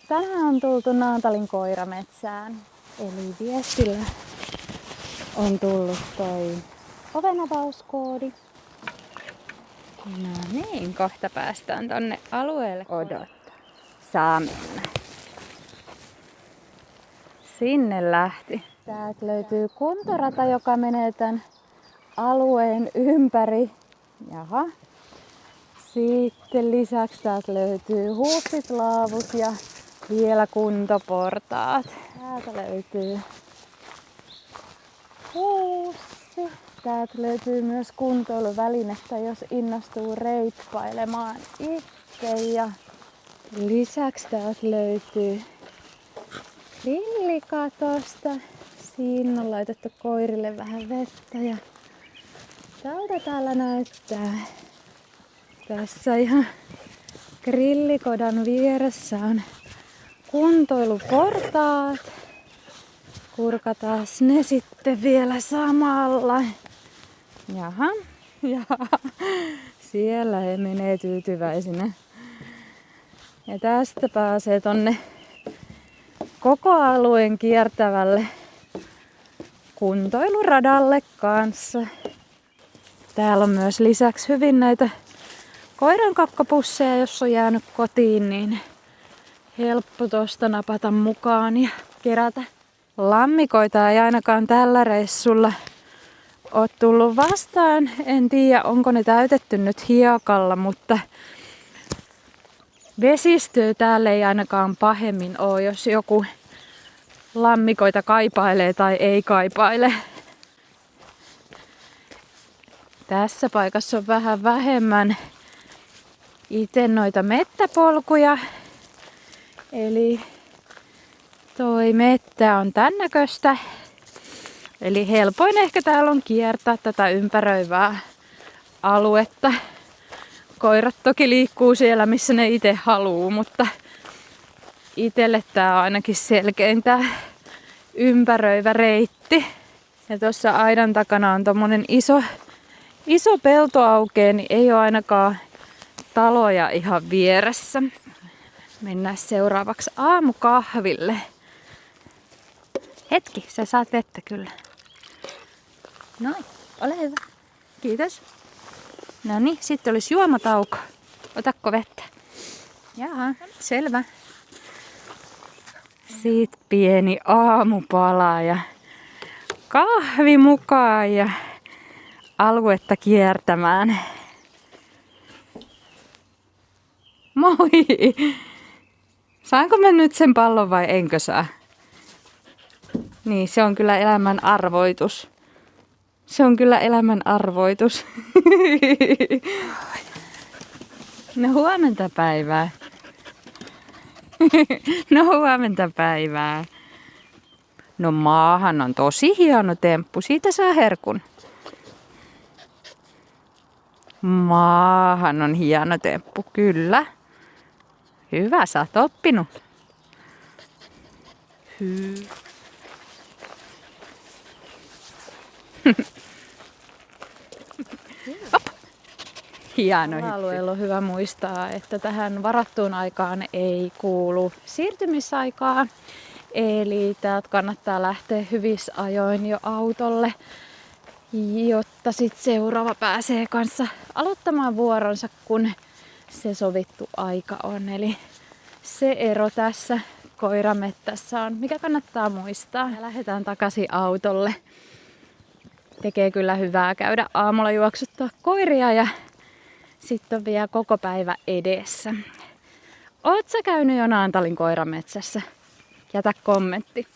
Tänään on tultu Naantalin koirametsään. Eli viestillä on tullut toi ovenavauskoodi. No niin, kohta päästään tonne alueelle odottaa. Saa mennä. Sinne lähti. Täältä löytyy kuntorata, joka menee tän alueen ympäri. Jaha. Sitten lisäksi täältä löytyy huussit, laavut ja vielä kuntoportaat. Täältä löytyy huussi. Täältä löytyy myös kuntoiluvälinettä, jos innostuu reippailemaan itse. Ja lisäksi täältä löytyy grillikatosta. Siinä on laitettu koirille vähän vettä ja tältä täällä näyttää. Tässä ihan grillikodan vieressä on kuntoiluportaat. Kurkataan ne sitten vielä samalla. Jaha. Siellä he menee tyytyväisinä. Ja tästä pääsee tonne koko alueen kiertävälle kuntoiluradalle kanssa. Täällä on myös lisäksi hyvin näitä koiran kakkapusseja, jos on jäänyt kotiin, niin helppo tosta napata mukaan ja kerätä. Lammikoita ei ainakaan tällä reissulla ole tullut vastaan. En tiedä, onko ne täytetty nyt hiekalla, mutta vesistöä täällä ei ainakaan pahemmin ole, jos joku lammikoita kaipailee tai ei kaipaile. Tässä paikassa on vähän vähemmän itse noita mettäpolkuja. Eli toi mettä on tän näköistä. Eli helpoin ehkä täällä on kiertää tätä ympäröivää aluetta. Koirat toki liikkuu siellä, missä ne itse haluu, mutta itselle tää on ainakin selkein tää ympäröivä reitti. Ja tuossa aidan takana on tommonen iso pelto aukeaa, niin ei ole ainakaan taloja ihan vieressä. Mennään seuraavaksi aamukahville. Hetki, sä saat vettä kyllä. Noin, ole hyvä. Kiitos. No niin, sitten olisi juomatauko. Otatko vettä? Jaha, selvä. Siitä pieni aamupala ja kahvi mukaan ja aluetta kiertämään. Moi! Saanko mä nyt sen pallon vai enkö saa? Niin, se on kyllä elämän arvoitus. Se on kyllä elämän arvoitus. No huomenta päivää. No huomenta päivää. No maahan on tosi hieno temppu. Siitä saa herkun. Maahan on hieno temppu, kyllä. Hyvä, sä oot oppinut. Hieno hyppy. Alueella on hyvä muistaa, että tähän varattuun aikaan ei kuulu siirtymisaikaa. Eli täältä kannattaa lähteä hyvissä ajoin jo autolle, jotta sit seuraava pääsee kanssa aloittamaan vuoronsa, kun se sovittu aika on. Eli se ero tässä koiramettässä on, mikä kannattaa muistaa. Ja lähdetään takaisin autolle. Tekee kyllä hyvää käydä aamulla juoksuttaa koiria ja sitten on vielä koko päivä edessä. Oot sä käynyt jo Naantalin koirametsässä? Jätä kommentti.